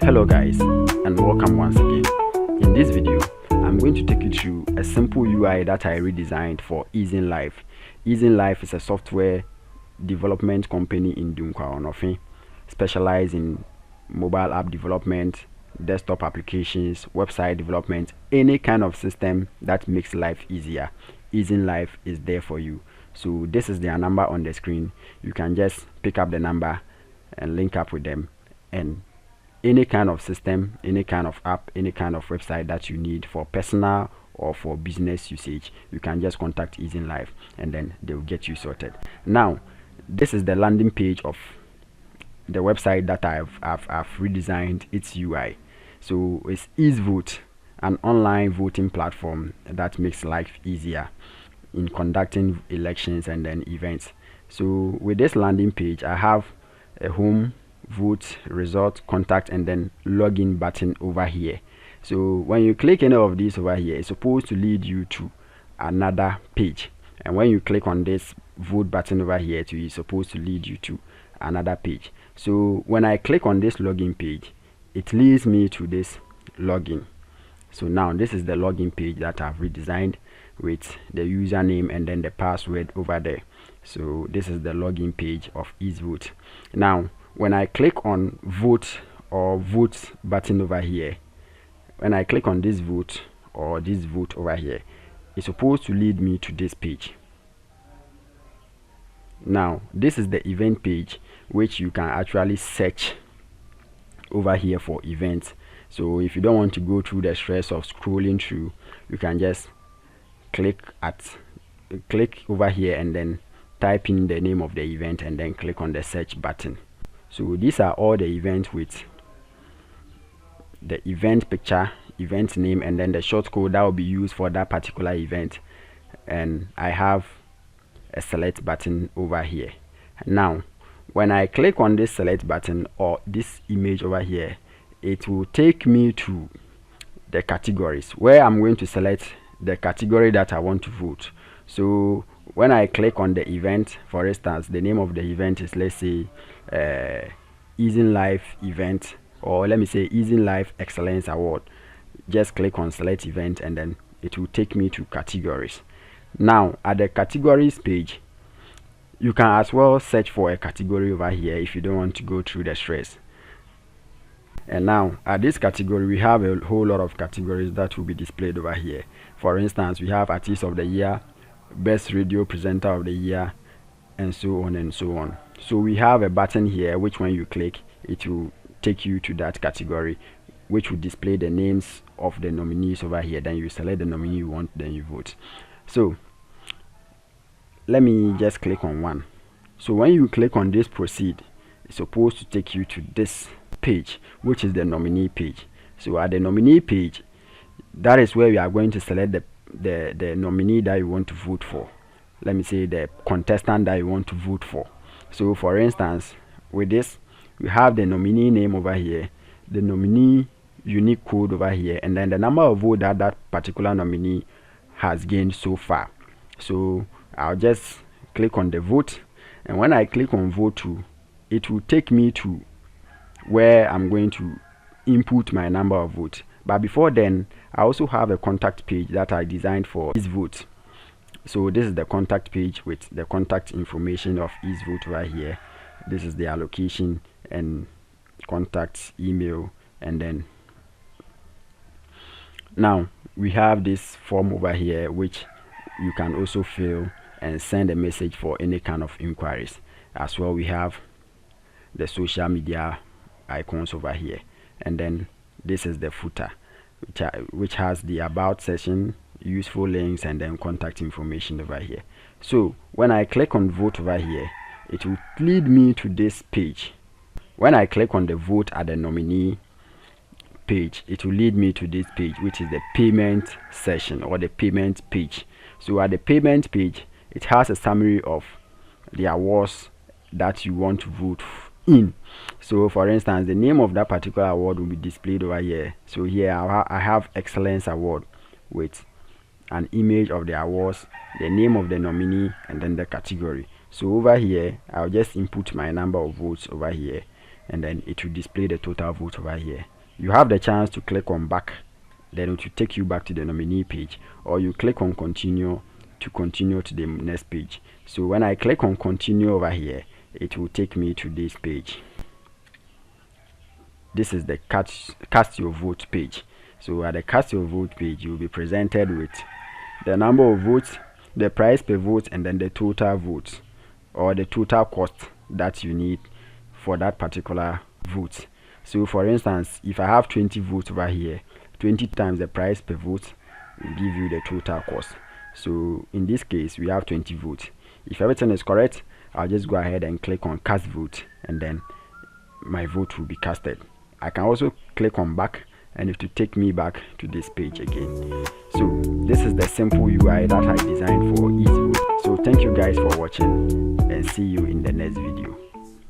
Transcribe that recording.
Hello guys, and welcome once again. In this video, I'm going to take you through a simple UI that I redesigned for Easevote. Easevote is a software development company in Dunkwa Onofi, specialized in mobile app development, desktop applications, website development, any kind of system that makes life easier. Easevote is there for you. So this is their number on the screen. You can just pick up the number and link up with them, and any kind of system, any kind of app, any kind of website that you need for personal or for business usage, you can just contact Easevote and then they will get you sorted. Now this is the landing page of the website that I've redesigned its UI. So it's Easevote, an online voting platform that makes life easier in conducting elections and then events. So with this landing page, I have a home, vote, result, contact, and then login button over here. So when you click any of these over here, it's supposed to lead you to another page, and when you click on this vote button over here too, it's supposed to lead you to another page. So when I click on this login page, it leads me to this login. So now this is the login page that I've redesigned with the username and then the password over there. So this is the login page of Easevote. Now when I click on vote or vote button over here, when I click on this vote or this vote over here, it's supposed to lead me to this page. Now this is the event page, which you can actually search over here for events. So if you don't want to go through the stress of scrolling through, you can just click over here and then type in the name of the event and then click on the search button. So these are all the events with the event picture, event name, and then the short code that will be used for that particular event. And I have a select button over here. Now when I click on this select button or this image over here, it will take me to the categories where I'm going to select the category that I want to vote. So when I click on the event, for instance, the name of the event is, let's say, Easevote event, or let me say Easevote Excellence Award. Just click on select event and then it will take me to categories. Now at the categories page, you can as well search for a category over here if you don't want to go through the stress. And now at this category, we have a whole lot of categories that will be displayed over here. For instance, we have artist of the year, best radio presenter of the year, and so on and so on. So we have a button here which when you click, it will take you to that category, which will display the names of the nominees over here. Then you select the nominee you want, then you vote. So let me just click on one. So when you click on this proceed, it's supposed to take you to this page, which is the nominee page. So at the nominee page, that is where we are going to select the nominee that you want to vote for. Let me say the contestant that you want to vote for. So for instance, with this, we have the nominee name over here, the nominee unique code over here, and then the number of votes that that particular nominee has gained so far. So I'll just click on the vote, and when I click on vote to, it will take me to where I'm going to input my number of votes. But before then, I also have a contact page that I designed for Easevote. So this is the contact page with the contact information of Easevote right here. This is their location and contact email, and then now we have this form over here which you can also fill and send a message for any kind of inquiries. As well, we have the social media icons over here, and then this is the footer which has the about section, useful links, and then contact information over here. So when I click on vote over here, it will lead me to this page. When I click on the vote at the nominee page, it will lead me to this page, which is the payment section or the payment page. So at the payment page, it has a summary of the awards that you want to vote in. So for instance, the name of that particular award will be displayed over here. So here I have Excellence Award with an image of the awards, the name of the nominee, and then the category. So over here, I'll just input my number of votes over here, and then it will display the total votes over here. you have the chance to click on back, then it will take you back to the nominee page, or you click on continue to continue to the next page. So when I click on continue over here, it will take me to this page. This is the cast your vote page. So at the cast your vote page, you will be presented with the number of votes, the price per vote, and then the total votes, or the total cost that you need for that particular vote. So for instance, if I have 20 votes over here, 20 times the price per vote will give you the total cost. So in this case, we have 20 votes. If everything is correct, I'll just go ahead and click on cast vote, and then my vote will be casted. I can also click on back, and it will take me back to this page again. So this is the simple UI that I designed for Easevote. So thank you guys for watching, and see you in the next video.